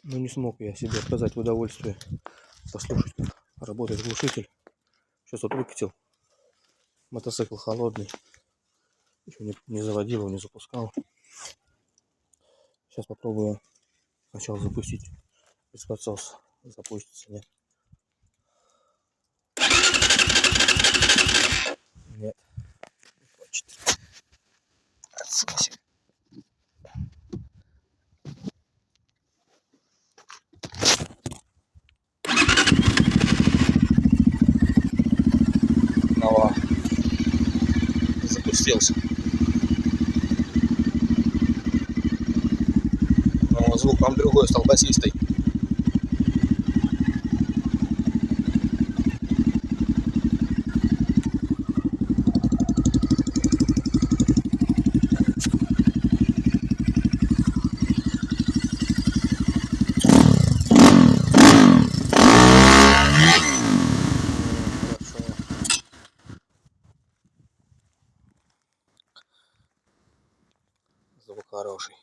Но не смог я себе отказать в удовольствии послушать, как работает глушитель. Сейчас вот выкатил. Мотоцикл холодный. Еще не заводил его, не запускал. Сейчас попробую сначала запустить без подсоса. Запустится, нет? Нет. Не хочет. Отсосик. Нова. Запустился. Но звук вам другой стал, басистый. Звук хороший.